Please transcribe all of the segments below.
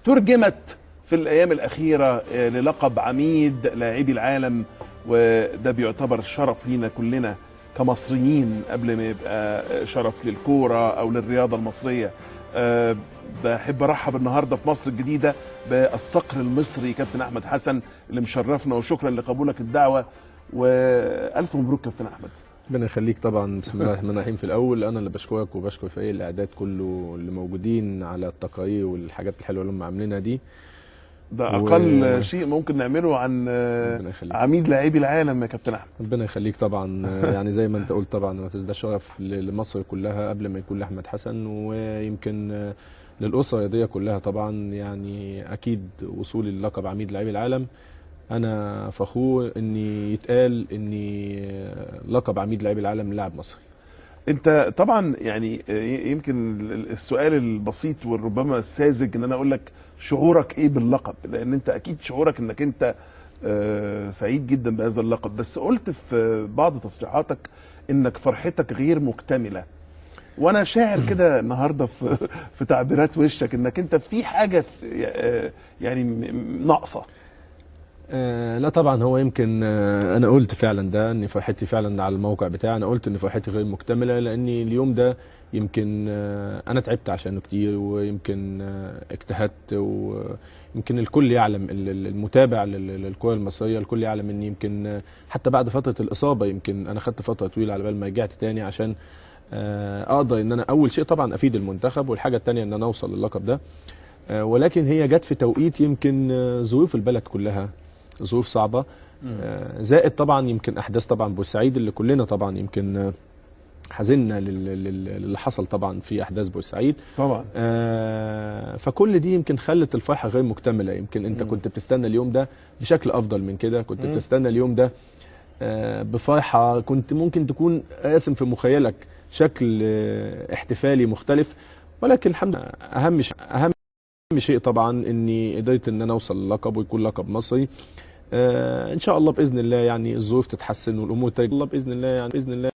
ترجمت في الايام الاخيره للقب عميد لاعبي العالم، وده بيعتبر شرف لينا كلنا كمصريين قبل ما يبقى شرف للكوره او للرياضه المصريه. بحب ارحب النهارده في مصر الجديده بالصقر المصري كابتن احمد حسن اللي مشرفنا، وشكرا لقبولك الدعوه، والف مبروك كابتن احمد. ربنا يخليك. طبعا بسم الله الرحمن الرحيم. في الاول انا اللي بشكرك وبشكر فريق الاعداد كله اللي موجودين على التقارير والحاجات الحلوه اللي هم عاملينها دي. ده اقل شيء ممكن نعمله عن عميد لاعبي العالم يا كابتن احمد. ربنا يخليك. طبعا يعني زي ما انت قلت طبعا ده شرف لمصر كلها قبل ما يكون لاحمد حسن، ويمكن للاسره الرياضيه كلها. طبعا يعني اكيد وصولي للقب عميد لاعبي العالم انا فخور ان يتقال اني لقب عميد لاعبي العالم لاعب مصري. انت طبعا يعني يمكن السؤال البسيط وربما الساذج ان انا اقول لك شعورك ايه باللقب، لان انت اكيد شعورك انك انت سعيد جدا بهذا اللقب، بس قلت في بعض تصريحاتك انك فرحتك غير مكتمله، وانا شاعر كده النهارده في تعبيرات وشك انك انت في حاجه يعني ناقصه. لا طبعا هو يمكن انا قلت فعلا ده ان فرحتي فعلا على الموقع بتاعي، انا قلت ان فرحتي غير مكتمله لان اليوم ده يمكن انا تعبت عشانه كتير، ويمكن اجتهدت، ويمكن الكل يعلم المتابع للكره المصريه الكل يعلم ان يمكن حتى بعد فتره الاصابه يمكن انا خدت فتره طويله على بال ما رجعت تاني عشان اقدر ان انا اول شيء طبعا افيد المنتخب، والحاجه الثانيه ان انا اوصل للقب ده. ولكن هي جت في توقيت يمكن ظروف البلد كلها ظروف صعبه، زائد طبعا يمكن احداث طبعا بورسعيد اللي كلنا طبعا يمكن حزننا للي حصل طبعا في احداث بورسعيد طبعا. فكل دي يمكن خلت الفرحه غير مكتمله. يمكن انت كنت بتستنى اليوم ده بشكل افضل من كده، كنت بتستنى اليوم ده بفرحه، كنت ممكن تكون راسم في مخيلك شكل احتفالي مختلف، ولكن الحمد لله اهم شيء طبعا اني قدرت ان انا اوصل للقب ويكون لقب مصري. ان شاء الله باذن الله يعني الظروف تتحسن والامور ترجع الله باذن الله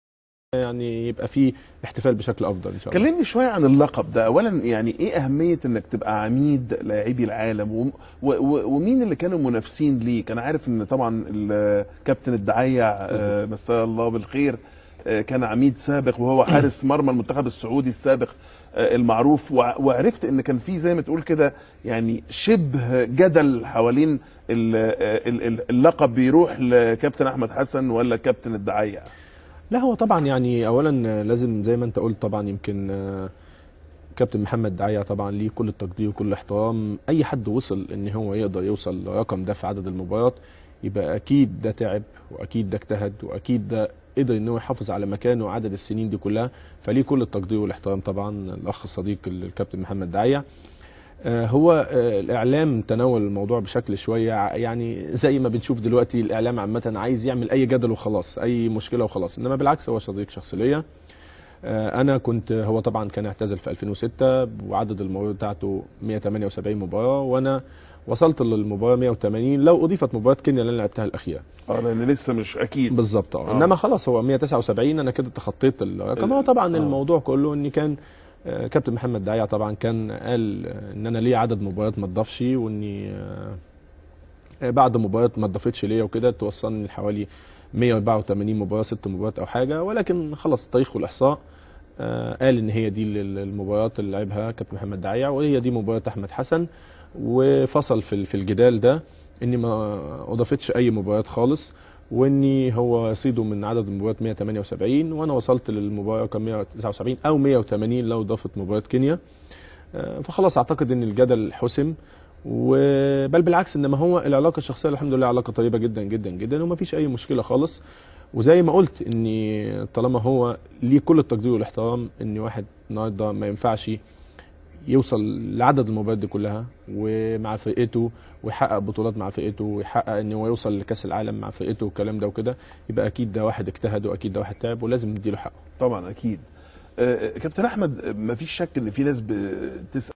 يعني يبقى في احتفال بشكل افضل ان شاء الله. كلمني شويه عن اللقب ده. اولا يعني ايه اهميه انك تبقى عميد لاعبي العالم، ومين اللي كانوا منافسين ليك؟ انا عارف ان طبعا الكابتن الدعيع مساء الله بالخير كان عميد سابق وهو حارس مرمى المنتخب السعودي السابق المعروف، وعرفت ان كان في زي ما تقول كده يعني شبه جدل حوالين اللقب بيروح لكابتن احمد حسن ولا كابتن الدعيع. لا هو طبعا يعني اولا لازم زي ما انت قلت طبعا يمكن كابتن محمد دعيع طبعا ليه كل التقدير وكل الاحترام. اي حد وصل ان هو يقدر يوصل للرقم ده في عدد المباريات يبقى اكيد ده تعب، واكيد ده اجتهد، واكيد ده قدر ان هو يحافظ على مكانه وعدد السنين دي كلها، فليه كل التقدير والاحترام طبعا الاخ الصديق الكابتن محمد دعيع. هو الاعلام تناول الموضوع بشكل شويه يعني زي ما بنشوف دلوقتي الاعلام عامه عايز يعمل اي جدل وخلاص، اي مشكله وخلاص، انما بالعكس هو صديق شخص ليا. انا كنت هو طبعا كان اعتزل في 2006 وعدد المباريات بتاعته 178 مباراه، وانا وصلت للمباراه 180 لو اضيفت مباراه كينيا اللي انا لعبتها الاخيره. لان لسه مش اكيد بالظبط. انما خلاص هو 179 انا كده تخطيت الرقم. هو طبعا الموضوع كله ان كان كابتن محمد دعيع طبعا كان قال ان انا ليه عدد مباريات ما اتضافش، واني بعد مباريات ما اتضافتش ليا وكده توصلني لحوالي 184 مباراه 6 مباريات او حاجه، ولكن خلاص التاريخ والاحصاء قال ان هي دي المباريات اللي لعبها كابتن محمد دعيع وهي دي مباراه احمد حسن، وفصل في الجدال ده اني ما اضافتش اي مباريات خالص، واني هو يصيده من عدد المباريات 178 وانا وصلت للمباراه رقم 179 او 180 لو ضافت مباراه كينيا. فخلاص اعتقد ان الجدل حسم، وبل بالعكس انما هو العلاقه الشخصيه الحمد لله علاقه طيبه جدا جدا جدا وما فيش اي مشكله خالص. وزي ما قلت اني طالما هو ليه كل التقدير والاحترام ان واحد النهارده ما ينفعش يوصل لعدد المباريات دي كلها ومع فرقته ويحقق بطولات مع فرقته ويحقق ان هو يوصل لكاس العالم مع فرقته والكلام ده وكده، يبقى اكيد ده واحد اجتهد واكيد ده واحد تعب ولازم نديله حقه. طبعا اكيد. كابتن احمد ما فيش شك ان في ناس بتسال